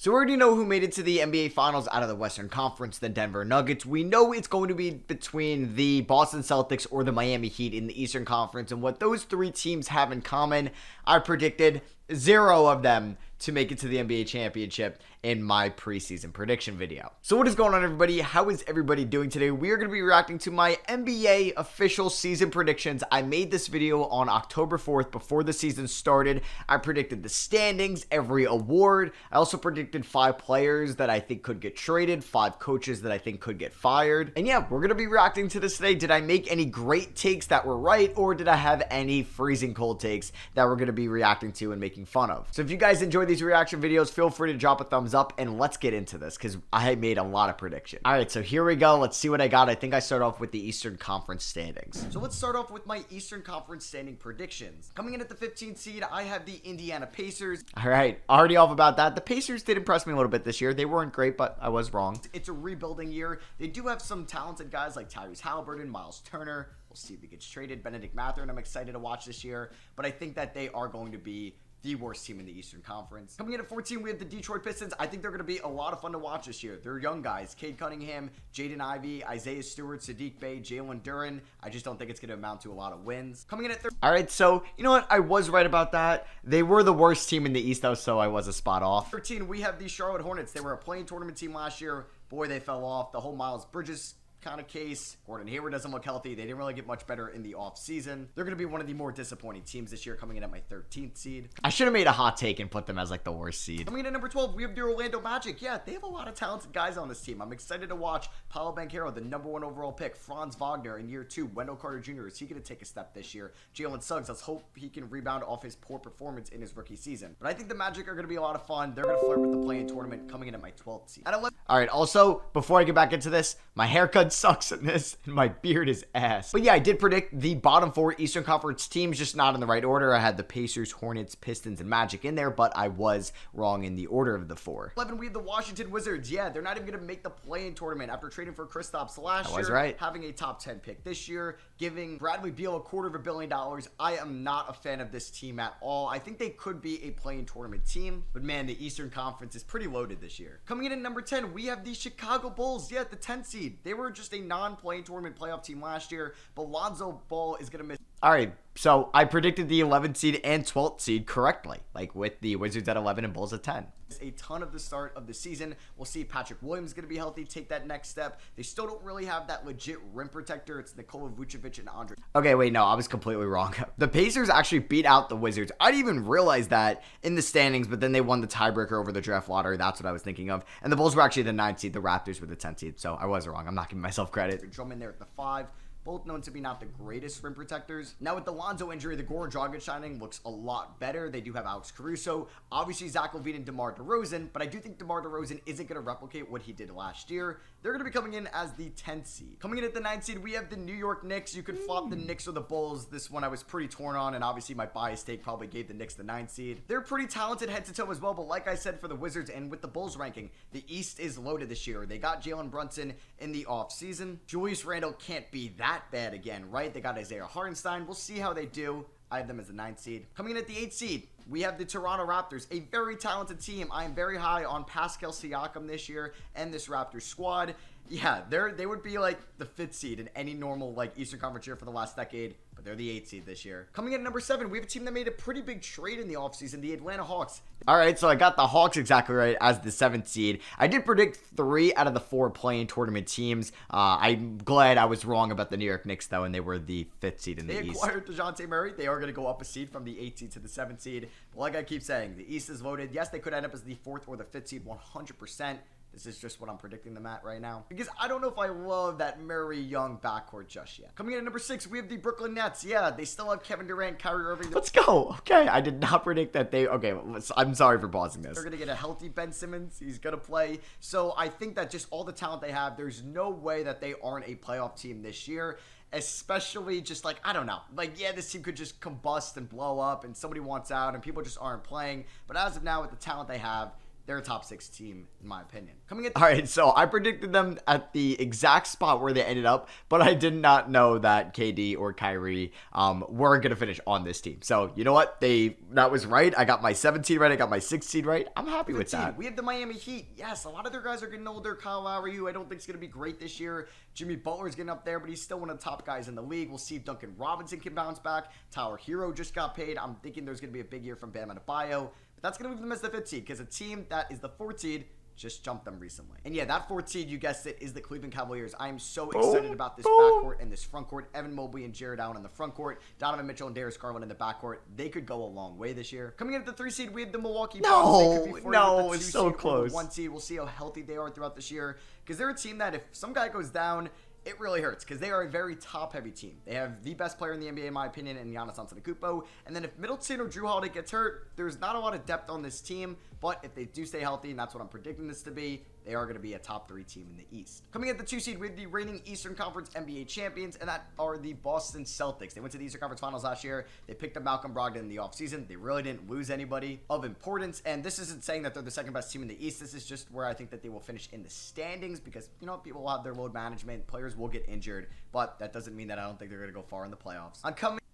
So we already know who made it to the NBA Finals out of the Western Conference, the Denver Nuggets. We know it's going to be between the Boston Celtics or the Miami Heat in the Eastern Conference. And what those three teams have in common, I predicted 0 of them to make it to the NBA championship in my preseason prediction video. So what is going on, everybody? How is everybody doing today? We are going to be reacting to my NBA official season predictions. I made this video on October 4th before the season started. I predicted the standings, every award. I also predicted 5 players that I think could get traded, 5 coaches that I think could get fired. And yeah, we're going to be reacting to this today. Did I make any great takes that were right, or did I have any freezing cold takes that we're going to be reacting to and making fun of? So if you guys enjoy these reaction videos, feel free to drop a thumbs up and let's get into this because I made a lot of predictions. All right, so here we go. Let's see what I got. I think I start off with the Eastern Conference standings. So let's start off with my Eastern Conference standing predictions. Coming in at the 15th seed, I have the Indiana Pacers. All right, already off about that. The Pacers did impress me a little bit this year. They weren't great, but I was wrong. It's a rebuilding year. They do have some talented guys like Tyrese Halliburton, Miles Turner. We'll see if he gets traded. Benedict Mathurin, I'm excited to watch this year, but I think that they are going to be the worst team in the Eastern Conference. Coming in at 14, we have the Detroit Pistons. I think they're going to be a lot of fun to watch this year. They're young guys. Cade Cunningham, Jaden Ivey, Isaiah Stewart, Sadiq Bey, Jalen Duren. I just don't think it's going to amount to a lot of wins. Coming in at 13. All right, so you know what? I was right about that. They were the worst team in the East, though, so I was a spot off. 13, we have the Charlotte Hornets. They were a playing tournament team last year. Boy, they fell off. The whole Miles Bridges kind of case. Gordon Hayward doesn't look healthy. They didn't really get much better in the offseason. They're going to be one of the more disappointing teams this year, coming in at my 13th seed. I should have made a hot take and put them as like the worst seed. Coming in at number 12, we have the Orlando Magic. Yeah, they have a lot of talented guys on this team. I'm excited to watch Paolo Banchero, the #1 overall pick. Franz Wagner in year 2. Wendell Carter Jr. Is he going to take a step this year? Jalen Suggs, let's hope he can rebound off his poor performance in his rookie season. But I think the Magic are going to be a lot of fun. They're going to flirt with the play-in tournament, coming in at my 12th seed. At 11. All right, also, before I get back into this, my haircut sucks in this. And my beard is ass. But yeah, I did predict the bottom 4 Eastern Conference teams, just not in the right order. I had the Pacers, Hornets, Pistons, and Magic in there, but I was wrong in the order of the 4. 11, we have the Washington Wizards. Yeah, they're not even going to make the play-in tournament after trading for Kristaps last year. Right. Having a top 10 pick this year, giving Bradley Beal $250 million. I am not a fan of this team at all. I think they could be a play-in tournament team, but man, the Eastern Conference is pretty loaded this year. Coming in at number 10, we have the Chicago Bulls. Yeah, the 10th seed. They were just a non-play-in tournament playoff team last year, but Lonzo Ball is going to miss. All right, so I predicted the 11th seed and 12th seed correctly, like with the Wizards at 11 and Bulls at 10. A ton of the start of the season. We'll see if Patrick Williams is going to be healthy, take that next step. They still don't really have that legit rim protector. It's Nikola Vucevic and Andre. Okay, wait, no, I was completely wrong. The Pacers actually beat out the Wizards. I didn't even realize that in the standings, but then they won the tiebreaker over the draft lottery. That's what I was thinking of. And the Bulls were actually the 9th seed. The Raptors were the 10th seed, so I was wrong. I'm not giving myself credit. Drummond there at the 5. Both known to be not the greatest rim protectors. Now with the Lonzo injury, the Goran Dragic signing looks a lot better. They do have Alex Caruso, obviously Zach LaVine and DeMar DeRozan, but I do think DeMar DeRozan isn't going to replicate what he did last year. They're going to be coming in as the 10th seed. Coming in at the 9th seed, we have the New York Knicks. You could flop the Knicks or the Bulls. This one I was pretty torn on, and obviously my bias take probably gave the Knicks the 9th seed. They're pretty talented head to toe as well, but like I said for the Wizards and with the Bulls ranking, the East is loaded this year. They got Jalen Brunson in the offseason. Julius Randle can't be that bad again, right? They got Isaiah Hartenstein. We'll see how they do. I have them as the 9th seed. Coming in at the 8th seed, we have the Toronto Raptors, a very talented team. I am very high on Pascal Siakam this year and this Raptors squad. Yeah, they would be like the 5th seed in any normal like Eastern Conference year for the last decade, but they're the 8th seed this year. Coming in at number 7, we have a team that made a pretty big trade in the offseason, the Atlanta Hawks. All right, so I got the Hawks exactly right as the 7th seed. I did predict 3 out of the 4 play-in tournament teams. I'm glad I was wrong about the New York Knicks, though, and they were the 5th seed in the East. They acquired DeJounte Murray. They are going to go up a seed from the 8th seed to the 7th seed. But like I keep saying, the East is loaded. Yes, they could end up as the 4th or the 5th seed 100%. This is just what I'm predicting them at right now. Because I don't know if I love that Murray-Young backcourt just yet. Coming in at number 6, we have the Brooklyn Nets. Yeah, they still have Kevin Durant, Kyrie Irving. Let's go. Okay, I did not predict that they... Okay, I'm sorry for pausing this. They're going to get a healthy Ben Simmons. He's going to play. So I think that just all the talent they have, there's no way that they aren't a playoff team this year. Especially just like, I don't know. Like, yeah, this team could just combust and blow up and somebody wants out and people just aren't playing. But as of now, with the talent they have, they're a top 6 team, in my opinion. All right, so I predicted them at the exact spot where they ended up, but I did not know that KD or Kyrie weren't going to finish on this team. So, you know what? That was right. I got my 7th seed right. I got my 6th seed right. I'm happy with that. We have the Miami Heat. Yes, a lot of their guys are getting older. Kyle Lowry, who I don't think is going to be great this year. Jimmy Butler's getting up there, but he's still one of the top guys in the league. We'll see if Duncan Robinson can bounce back. Tyler Hero just got paid. I'm thinking there's going to be a big year from Bam Adebayo. That's going to move them as the 5th seed because a team that is the 4th seed just jumped them recently. And yeah, that 4th seed, you guessed it, is the Cleveland Cavaliers. I am so excited about this backcourt and this front court. Evan Mobley and Jared Allen in the front court. Donovan Mitchell and Darius Garland in the backcourt. They could go a long way this year. Coming in at the 3 seed, we have the Milwaukee Bucks. It's so close. The 1 seed, we'll see how healthy they are throughout this year because they're a team that if some guy goes down, it really hurts because they are a very top-heavy team. They have the best player in the NBA, in my opinion, in Giannis Antetokounmpo. And then if Middleton or Jrue Holiday gets hurt, there's not a lot of depth on this team. But if they do stay healthy, and that's what I'm predicting this to be, they are going to be a top 3 team in the East. Coming at the 2 seed, we have the reigning Eastern Conference NBA champions, and that are the Boston Celtics. They went to the Eastern Conference Finals last year. They picked up Malcolm Brogdon in the offseason. They really didn't lose anybody of importance, and this isn't saying that they're the second best team in the East. This is just where I think that they will finish in the standings because, you know, people will have their load management. Players will get injured, but that doesn't mean that I don't think they're going to go far in the playoffs.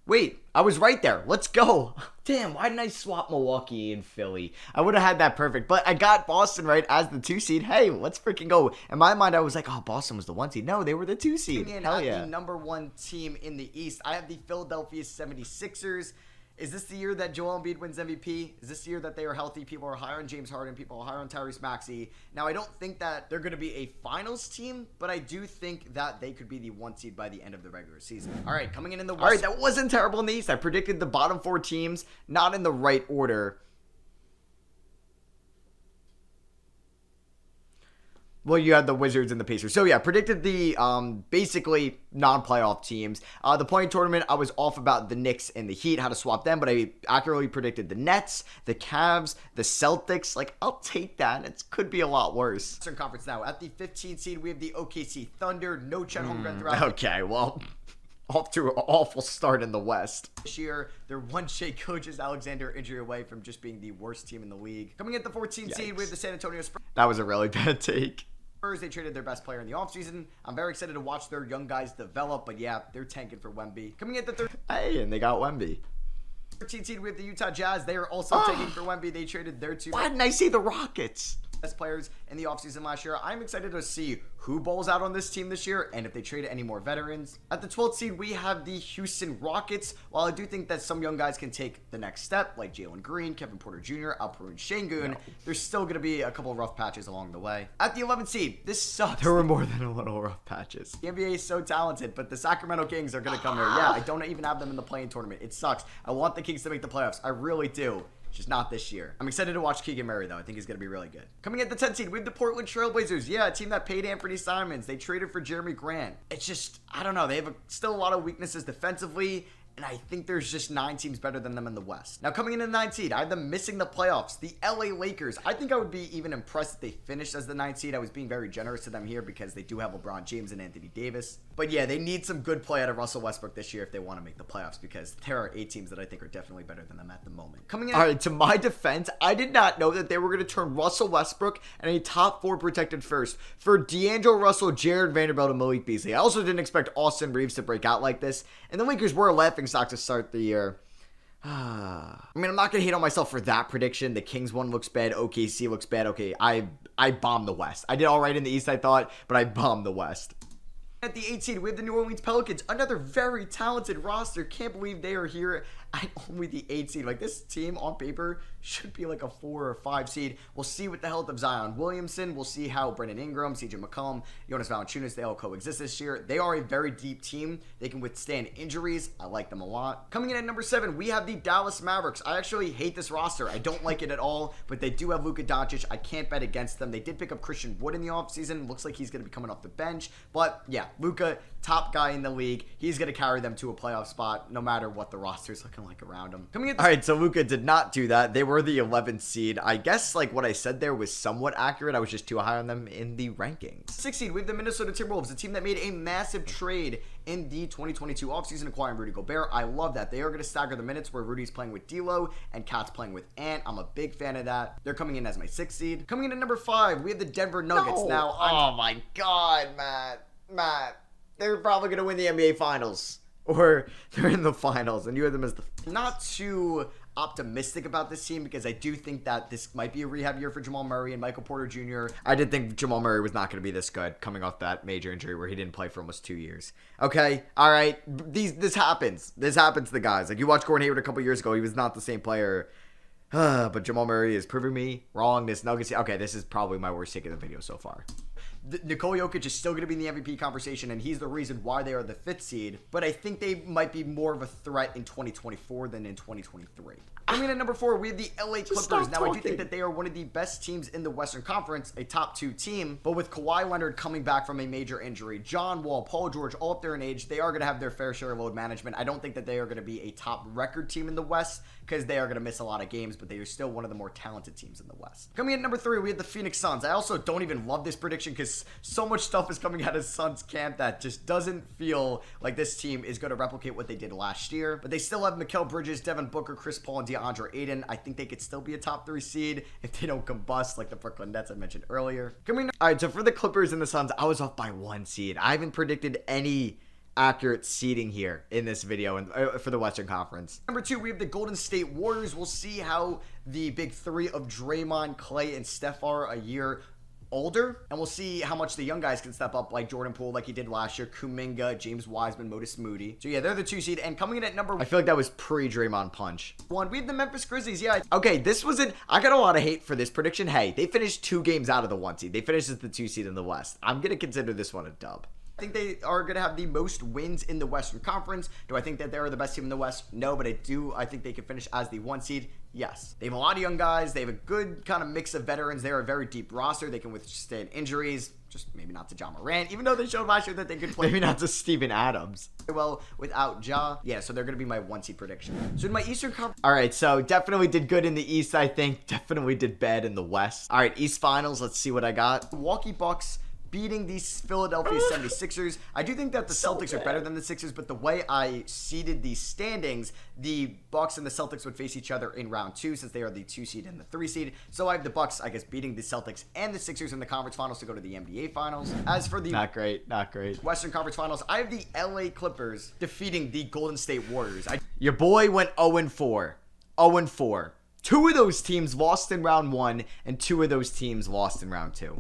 Wait, I was right there. Let's go. Damn, why didn't I swap Milwaukee and Philly? I would have had that perfect, but I got Boston right as the 2 seed. Hey, let's freaking go. In my mind, I was like, oh, Boston was the 1 seed. No, they were the 2 seed. Hell yeah. The number 1 team in the East, I have the Philadelphia 76ers. Is this the year that Joel Embiid wins MVP? Is this the year that they are healthy? People are higher on James Harden. People are higher on Tyrese Maxey. Now, I don't think that they're going to be a finals team, but I do think that they could be the 1 seed by the end of the regular season. All right, coming in the West. All right, that wasn't terrible in the East. I predicted the bottom 4 teams, not in the right order. Well, you had the Wizards and the Pacers. So, yeah, predicted the basically non-playoff teams. The play-in tournament, I was off about the Knicks and the Heat, how to swap them, but I accurately predicted the Nets, the Cavs, the Celtics. Like, I'll take that. It could be a lot worse. Eastern Conference now. At the 15th seed, we have the OKC Thunder. No Chet Holmgren throughout. Okay, well, off to an awful start in the West. This year, they're one Shai Gilgeous-Alexander injury away from just being the worst team in the league. Coming at the 14th seed, we have the San Antonio Spurs. That was a really bad take. They traded their best player in the offseason. I'm very excited to watch their young guys develop, but yeah, they're tanking for Wemby. Coming at the third. Hey, and they got Wemby. 13th seed, we have the Utah Jazz. They are also tanking for Wemby. They traded their 2. Why didn't I say the Rockets? Best players in the offseason last year. I'm excited to see who bowls out on this team this year and if they trade any more veterans. At the 12th seed, we have the Houston Rockets. While I do think that some young guys can take the next step, like Jalen Green, Kevin Porter Jr., Alperen Şengün, there's still going to be a couple of rough patches along the way. At the 11th seed, this sucks. There were more than a little rough patches. The NBA is so talented, but the Sacramento Kings are going to come here. Yeah, I don't even have them in the play-in tournament. It sucks. I want the Kings to make the playoffs. I really do. Just not this year. I'm excited to watch Keegan Murray, though. I think he's going to be really good. Coming at the 10th seed, we have the Portland Trailblazers. Yeah, a team that paid Anthony Simons. They traded for Jeremy Grant. It's just, I don't know. They have still a lot of weaknesses defensively, and I think there's just 9 teams better than them in the West. Now, coming in the 9th seed, I have them missing the playoffs. The LA Lakers. I think I would be even impressed if they finished as the 9th seed. I was being very generous to them here because they do have LeBron James and Anthony Davis. But yeah, they need some good play out of Russell Westbrook this year if they want to make the playoffs because there are 8 teams that I think are definitely better than them at the moment. Coming in. All right, to my defense, I did not know that they were going to turn Russell Westbrook and a top 4 protected first for D'Angelo Russell, Jared Vanderbilt, and Malik Beasley. I also didn't expect Austin Reeves to break out like this. And the Lakers were a laughingstock to start the year. I mean, I'm not going to hate on myself for that prediction. The Kings one looks bad. OKC looks bad. Okay, I bombed the West. I did all right in the East, I thought, but I bombed the West. At the 8th seed, we have the New Orleans Pelicans. Another very talented roster. Can't believe they are here at only the 8th seed. Like, this team on paper should be like a 4 or 5 seed. We'll see with the health of Zion Williamson. We'll see how Brandon Ingram, CJ McCollum, Jonas Valanciunas, they all coexist this year. They are a very deep team. They can withstand injuries. I like them a lot. Coming in at number 7, we have the Dallas Mavericks. I actually hate this roster. I don't like it at all, but they do have Luka Doncic. I can't bet against them. They did pick up Christian Wood in the offseason. Looks like he's going to be coming off the bench, but yeah, Luka, top guy in the league. He's going to carry them to a playoff spot no matter what the rosters look like around him. All right, so Luka did not do that. They were the 11th seed. I guess like what I said there was somewhat accurate. I was just too high on them in the rankings. 6th seed, we have the Minnesota Timberwolves, a team that made a massive trade in the 2022 offseason acquiring Rudy Gobert. I love that. They are going to stagger the minutes where Rudy's playing with D'Lo and Cat's playing with Ant. I'm a big fan of that. They're coming in as my 6th seed. Coming in at number 5, we have the Denver Nuggets. Now, oh my God, Matt. They're probably going to win the NBA Finals. Or they're in the finals, and you have them as the... Not too optimistic about this team because I do think that this might be a rehab year for Jamal Murray and Michael Porter Jr. I did think Jamal Murray was not going to be this good coming off that major injury where he didn't play for almost 2 years. Okay, all right, this happens. This happens to guys. Like, you watched Gordon Hayward a couple years ago. He was not the same player. But Jamal Murray is proving me wrong. This Nuggets... Okay, this is probably my worst take of the video so far. Nikola Jokic is still going to be in the MVP conversation, and he's the reason why they are the 5th seed. But I think they might be more of a threat in 2024 than in 2023. I mean, at number 4, we have the LA Clippers. Now, I do think that they are one of the best teams in the Western Conference, a top 2 team. But with Kawhi Leonard coming back from a major injury, John Wall, Paul George, all up there in age, they are going to have their fair share of load management. I don't think that they are going to be a top record team in the West because they are going to miss a lot of games, but they are still one of the more talented teams in the West. Coming in at number 3, we have the Phoenix Suns. I also don't even love this prediction because so much stuff is coming out of Suns camp that just doesn't feel like this team is going to replicate what they did last year. But they still have Mikal Bridges, Devin Booker, Chris Paul, and DeAndre Ayton. I think they could still be a top 3 seed if they don't combust like the Brooklyn Nets I mentioned earlier. All right, so for the Clippers and the Suns, I was off by 1 seed. I haven't predicted any accurate seeding here in this video and for the Western Conference. Number 2, we have the Golden State Warriors. We'll see how the big 3 of Draymond, Clay, and Steph are a year older, and we'll see how much the young guys can step up, like Jordan Poole, like he did last year, Kuminga, James Wiseman, Modest Moody. So yeah, they're the 2 seed, and coming in at number... I feel like that was pre-Draymond punch. 1, we have the Memphis Grizzlies. Yeah, okay, this wasn't... I got a lot of hate for this prediction. Hey, they finished 2 games out of the 1 seed. They finished as the 2 seed in the West. I'm gonna consider this one a dub. I think they are going to have the most wins in the Western Conference. Do I think that they're the best team in the West? No, but I think they can finish as the 1 seed. Yes. They have a lot of young guys. They have a good kind of mix of veterans. They're a very deep roster. They can withstand injuries. Just maybe not to Ja Morant, even though they showed last year that they could play. Maybe not to Steven Adams. Well, without Ja. Yeah, so they're going to be my 1 seed prediction. So in my Eastern Conference... All right, so definitely did good in the East, I think. Definitely did bad in the West. All right, East Finals. Let's see what I got. Milwaukee Bucks beating these Philadelphia 76ers. I do think that the Celtics are better than the Sixers, but the way I seeded these standings, the Bucks and the Celtics would face each other in round 2 since they are the 2 seed and the 3 seed. So I have the Bucks, I guess, beating the Celtics and the Sixers in the conference finals to go to the NBA Finals. As for the... Not great. Western Conference Finals, I have the LA Clippers defeating the Golden State Warriors. Your boy went 0-4. 0-4. 2 of those teams lost in round 1, and 2 of those teams lost in round 2.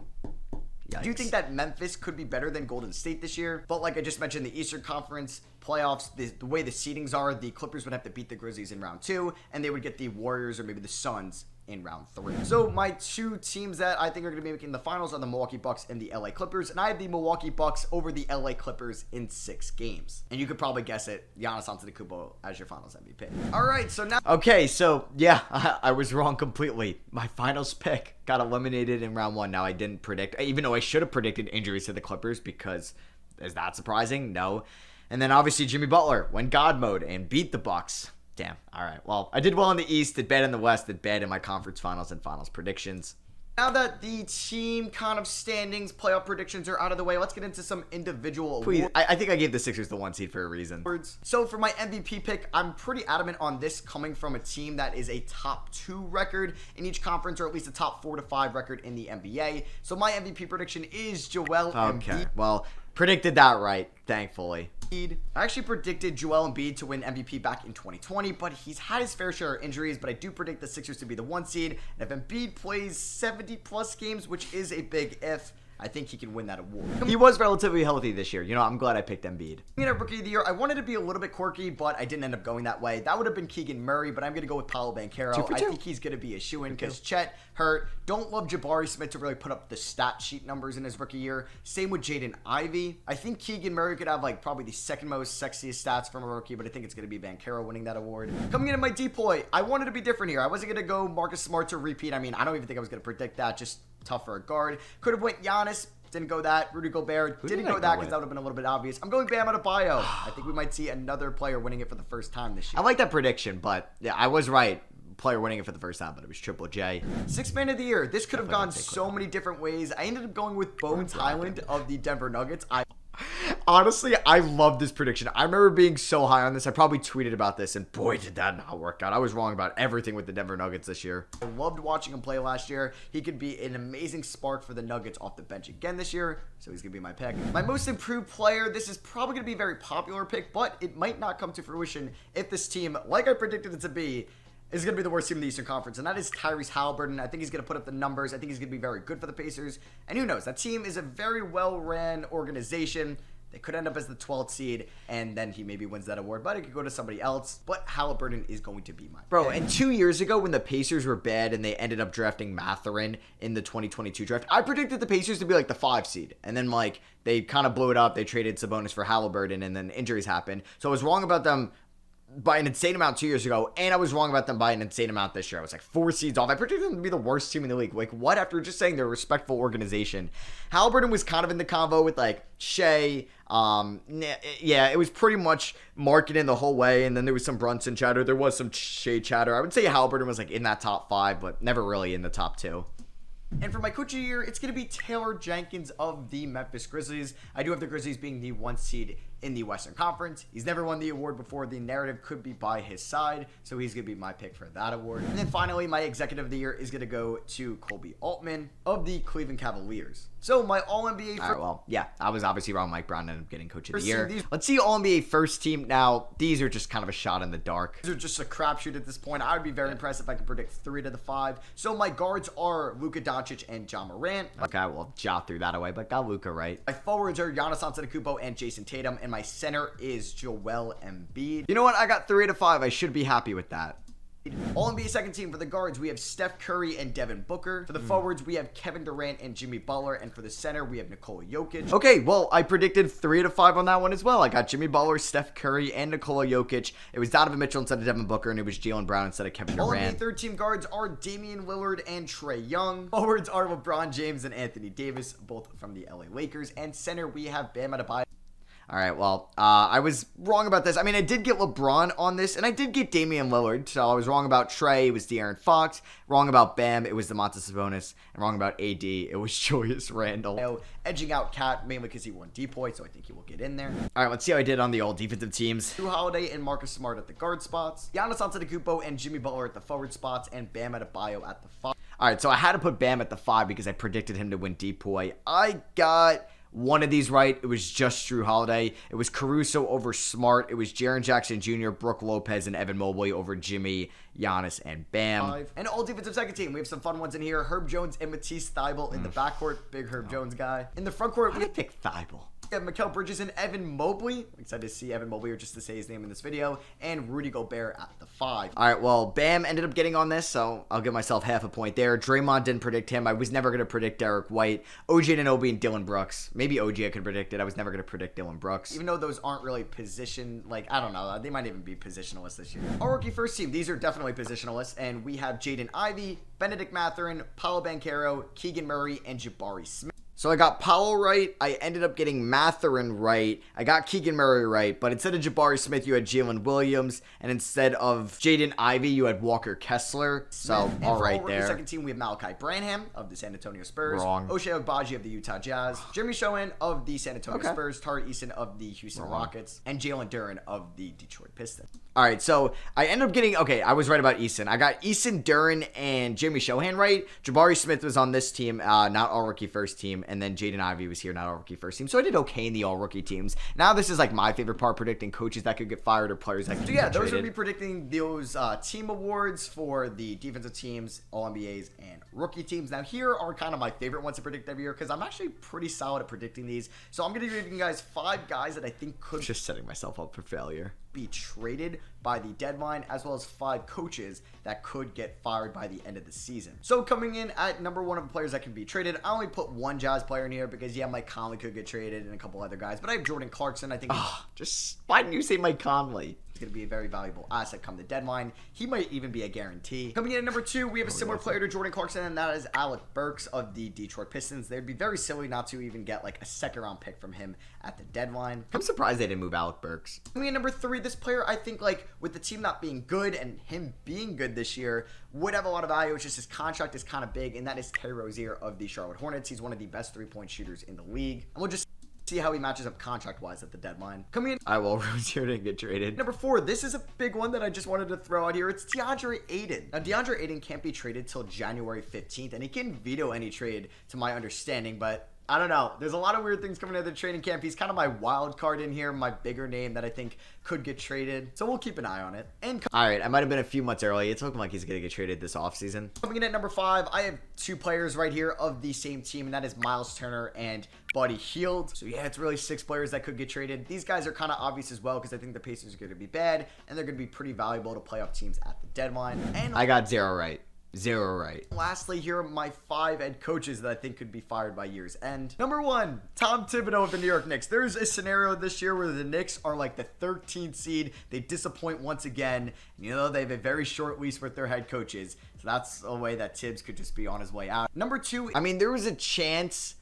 Yikes. I do think that Memphis could be better than Golden State this year, but like I just mentioned, the Eastern Conference playoffs, the way the seedings are, the Clippers would have to beat the Grizzlies in round 2, and they would get the Warriors or maybe the Suns in round 3. So my 2 teams that I think are going to be making the finals are the Milwaukee Bucks and the LA Clippers, and I have the Milwaukee Bucks over the LA Clippers in 6 games. And you could probably guess it, Giannis Antetokounmpo as your finals MVP. All right, so now... Okay, so yeah, I was wrong completely. My finals pick got eliminated in round 1. Now, I didn't predict, even though I should have predicted injuries to the Clippers, because is that surprising? No. And then obviously Jimmy Butler went God mode and beat the Bucks. Damn. All right. Well, I did well in the East, did bad in the West, did bad in my conference finals and finals predictions. Now that the team kind of standings, playoff predictions are out of the way, let's get into some individual awards. I think I gave the Sixers the 1 seed for a reason. So for my MVP pick, I'm pretty adamant on this coming from a team that is a top 2 record in each conference, or at least a top 4 to 5 record in the NBA. So my MVP prediction is Joel Embiid. Okay, well, predicted that right, thankfully. I actually predicted Joel Embiid to win MVP back in 2020, but he's had his fair share of injuries, but I do predict the Sixers to be the 1 seed, and if Embiid plays 70-plus games, which is a big if, I think he can win that award. He was relatively healthy this year. You know, I'm glad I picked Embiid. Rookie of the year, I wanted to be a little bit quirky, but I didn't end up going that way. That would have been Keegan Murray, but I'm going to go with Paolo Banchero. I think he's going to be a shoo-in because Chet hurt. Don't love Jabari Smith to really put up the stat sheet numbers in his rookie year. Same with Jaden Ivey. I think Keegan Murray could have like probably the second most sexiest stats from a rookie, but I think it's going to be Banchero winning that award. Coming into my deploy, I wanted to be different here. I wasn't going to go Marcus Smart to repeat. I mean, I don't even think I was going to predict that. Just tough for a guard. Could have went Giannis. Didn't go that. Rudy Gobert didn't go that because that would have been a little bit obvious. I'm going Bam Adebayo. I think we might see another player winning it for the first time this year. I like that prediction, but yeah, I was right. Player winning it for the first time, but it was Triple J. Sixth man of the year. This could have gone so many different ways. I ended up going with Bones Highland of the Denver Nuggets. Honestly, I love this prediction. I remember being so high on this. I probably tweeted about this, and boy, did that not work out. I was wrong about everything with the Denver Nuggets this year. I loved watching him play last year. He could be an amazing spark for the Nuggets off the bench again this year, so he's going to be my pick. My most improved player, this is probably going to be a very popular pick, but it might not come to fruition if this team, like I predicted it to be, is going to be the worst team in the Eastern Conference, and that is Tyrese Halliburton. I think he's going to put up the numbers. I think he's going to be very good for the Pacers, and who knows? That team is a very well-ran organization. They could end up as the 12th seed, and then he maybe wins that award, but it could go to somebody else. But Halliburton is going to be mine. Bro, and 2 years ago when the Pacers were bad and they ended up drafting Mathurin in the 2022 draft, I predicted the Pacers to be like the 5 seed. And then like they kind of blew it up. They traded Sabonis for Halliburton, and then injuries happened. So I was wrong about them by an insane amount 2 years ago, and I was wrong about them by an insane amount this year. I was like 4 seeds off. I predicted them to be the worst team in the league. Like, what? After just saying they're a respectful organization. Halliburton was kind of in the convo with, like, Shea. Yeah, it was pretty much marketing the whole way, and then there was some Brunson chatter. There was some Shea chatter. I would say Halliburton was, like, in that top 5, but never really in the top 2. And for my coach of the year, it's going to be Taylor Jenkins of the Memphis Grizzlies. I do have the Grizzlies being the 1 seed in the Western Conference. He's never won the award before. The narrative could be by his side, so he's going to be my pick for that award. And then finally, my executive of the year is going to go to Kobe Altman of the Cleveland Cavaliers. So my All-NBA... All right, well, yeah, I was obviously wrong. Mike Brown ended up getting coach of the year. Let's see All-NBA first team. Now, these are just kind of a shot in the dark. These are just a crapshoot at this point. I would be very impressed if I could predict 3 to the 5. So my guards are Luka Doncic and Ja Morant. Okay, we'll jot through that away, but got Luka right. My forwards are Giannis Antetokounmpo and Jason Tatum, and my center is Joel Embiid. You know what? I got 3 to 5. I should be happy with that. All-NBA second team. For the guards, we have Steph Curry and Devin Booker. For the forwards, we have Kevin Durant and Jimmy Butler. And for the center, we have Nikola Jokic. Okay, well, I predicted 3 to 5 on that one as well. I got Jimmy Butler, Steph Curry, and Nikola Jokic. It was Donovan Mitchell instead of Devin Booker, and it was Jaylen Brown instead of Kevin Durant. All-NBA third team guards are Damian Lillard and Trae Young. Forwards are LeBron James and Anthony Davis, both from the LA Lakers. And center, we have Bam Adebayo. All right, well, I was wrong about this. I mean, I did get LeBron on this, and I did get Damian Lillard. So I was wrong about Trey. It was De'Aaron Fox. Wrong about Bam. It was Domantas Sabonis. And wrong about AD. It was Julius Randle. Edging out Cat, mainly because he won Depoy, so I think he will get in there. All right, let's see how I did on the all defensive teams. Jrue Holiday and Marcus Smart at the guard spots. Giannis Antetokounmpo and Jimmy Butler at the forward spots. And Bam Adebayo at the 5. All right, so I had to put Bam at the 5 because I predicted him to win Depoy. I got one of these right. It was just Jrue Holiday. It was Caruso over Smart. It was Jaren Jackson Jr., Brook Lopez, and Evan Mobley over Jimmy, Giannis, and Bam. And all defensive second team. We have some fun ones in here. Herb Jones and Matisse Thybulle in the backcourt. Big Herb Jones guy. In the front court, we pick Thybulle. We have Mikal Bridges and Evan Mobley. I'm excited to see Evan Mobley, or just to say his name in this video. And Rudy Gobert at the 5. All right, well, Bam ended up getting on this, so I'll give myself half a point there. Draymond didn't predict him. I was never going to predict Derek White. OG Anunoby and Dylan Brooks. Maybe OG I could predict it. I was never going to predict Dylan Brooks. Even though those aren't really position, like, I don't know. They might even be positionalists this year. Our rookie first team. These are definitely positionalists. And we have Jaden Ivey, Benedict Mathurin, Paolo Banchero, Keegan Murray, and Jabari Smith. So I got Powell right. I ended up getting Mathurin right. I got Keegan Murray right. But instead of Jabari Smith, you had Jalen Williams. And instead of Jaden Ivey, you had Walker Kessler. So, all right there. Second team, we have Malachi Branham of the San Antonio Spurs. Wrong. Ochai Agbaji of the Utah Jazz. Jeremy Shohan of the San Antonio Spurs. Tari Eason of the Houston Rockets. And Jalen Duren of the Detroit Pistons. All right, so I ended up getting, okay, I was right about Eason. I got Eason, Duren, and Jeremy Shohan right. Jabari Smith was on this team, not all-rookie first team. And then Jaden Ivey was here, not all-rookie first team. So I did okay in the all-rookie teams. Now this is like my favorite part, predicting coaches that could get fired or players that could get traded. So yeah, those would be predicting those team awards for the defensive teams, All-NBAs, and rookie teams. Now here are kind of my favorite ones to predict every year because I'm actually pretty solid at predicting these. So I'm going to give you guys 5 guys that I think could... Just setting myself up for failure. ...be traded by the deadline, as well as 5 coaches that could get fired by the end of the season. So coming in at number 1 of the players that can be traded, I only put one Jazz player in here because, yeah, Mike Conley could get traded and a couple other guys, but I have Jordan Clarkson. I think why didn't you say Mike Conley? He's going to be a very valuable asset come the deadline. He might even be a guarantee. Coming in at number 2, we have a similar player to Jordan Clarkson, and that is Alec Burks of the Detroit Pistons. They'd be very silly not to even get like a second-round pick from him at the deadline. I'm surprised they didn't move Alec Burks. Coming in at number 3, this player, I think, like, with the team not being good and him being good this year, would have a lot of value. It's just his contract is kind of big, and that is Terry Rozier of the Charlotte Hornets. He's one of the best 3-point shooters in the league. And we'll just see how he matches up contract-wise at the deadline. Coming in, Rozier didn't get traded. Number 4, this is a big one that I just wanted to throw out here. It's DeAndre Ayton. Now, DeAndre Ayton can't be traded till January 15th, and he can veto any trade, to my understanding, but I don't know. There's a lot of weird things coming out of the training camp. He's kind of my wild card in here, my bigger name that I think could get traded. So we'll keep an eye on it. And all right, I might have been a few months early. It's looking like he's going to get traded this offseason. Coming in at number 5, I have 2 players right here of the same team, and that is Miles Turner and Buddy Hield. So yeah, it's really 6 players that could get traded. These guys are kind of obvious as well because I think the Pacers are going to be bad, and they're going to be pretty valuable to playoff teams at the deadline. And I got 0 right. 0 right. Lastly, here are my 5 head coaches that I think could be fired by year's end. Number 1, Tom Thibodeau of the New York Knicks. There's a scenario this year where the Knicks are like the 13th seed. They disappoint once again. You know, they have a very short leash with their head coaches. So that's a way that Tibbs could just be on his way out. Number 2, I mean, there was a chance,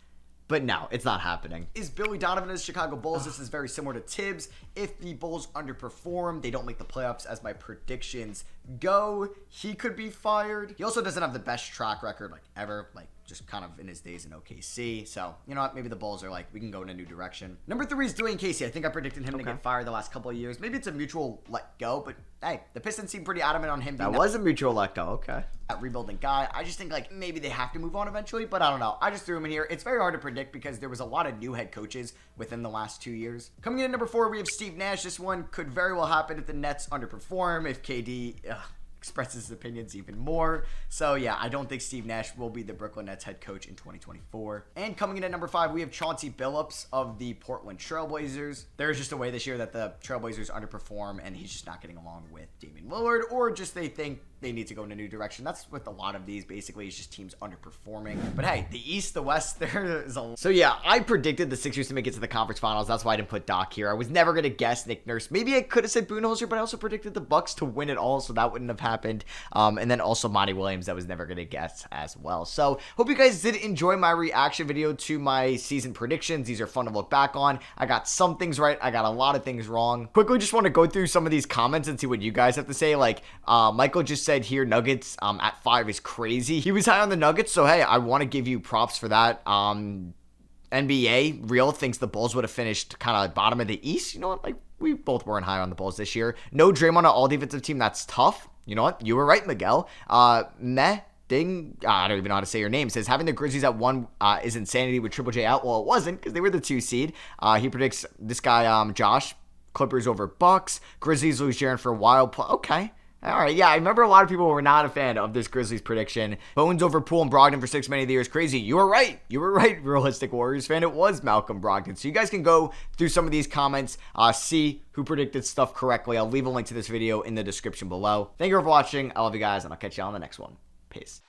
but no, it's not happening. Is Billy Donovan of the Chicago Bulls. This is very similar to Tibbs. If the Bulls underperform, they don't make the playoffs as my predictions go, he could be fired. He also doesn't have the best track record like ever, like just kind of in his days in OKC. So, you know what? Maybe the Bulls are like, we can go in a new direction. Number 3 is Dwayne Casey. I think I predicted him to get fired the last couple of years. Maybe it's a mutual let go, but hey, the Pistons seem pretty adamant on him. That was a mutual let go. Okay. That rebuilding guy. I just think like maybe they have to move on eventually, but I don't know. I just threw him in here. It's very hard to predict because there was a lot of new head coaches within the last 2 years. Coming in at number 4, we have Steve Nash. This one could very well happen if the Nets underperform, if KD expresses his opinions even more. So yeah, I don't think Steve Nash will be the Brooklyn Nets head coach in 2024. And coming in at number 5, we have Chauncey Billups of the Portland Trailblazers. There's just a way this year that the Trailblazers underperform and he's just not getting along with Damian Lillard, or just they think they need to go in a new direction. That's with a lot of these. Basically, it's just teams underperforming. But hey, the East, the West, there is a... So yeah, I predicted the Sixers to make it to the conference finals. That's why I didn't put Doc here. I was never going to guess Nick Nurse. Maybe I could have said Budenholzer, but I also predicted the Bucks to win it all, so that wouldn't have happened. And then also Monty Williams, I was never going to guess as well. So hope you guys did enjoy my reaction video to my season predictions. These are fun to look back on. I got some things right. I got a lot of things wrong. Quickly, just want to go through some of these comments and see what you guys have to say. Like, Michael just said here, Nuggets at 5 is crazy. He was high on the Nuggets, so hey, I want to give you props for that. NBA Real thinks the Bulls would have finished kind of bottom of the East. You know what? Like, we both weren't high on the Bulls this year. No Draymond on an all-defensive team. That's tough. You know what? You were right, Miguel. Ding, I don't even know how to say your name, says having the Grizzlies at 1 is insanity with Triple J out. Well, it wasn't because they were the 2 seed. He predicts this guy, Josh, Clippers over Bucks. Grizzlies lose Jaren for a while. Okay. All right, yeah, I remember a lot of people were not a fan of this Grizzlies prediction. Bones over Poole and Brogdon for 6 many of the years. Crazy. You were right. You were right, Realistic Warriors fan. It was Malcolm Brogdon. So you guys can go through some of these comments, see who predicted stuff correctly. I'll leave a link to this video in the description below. Thank you for watching. I love you guys, and I'll catch you on the next one. Peace.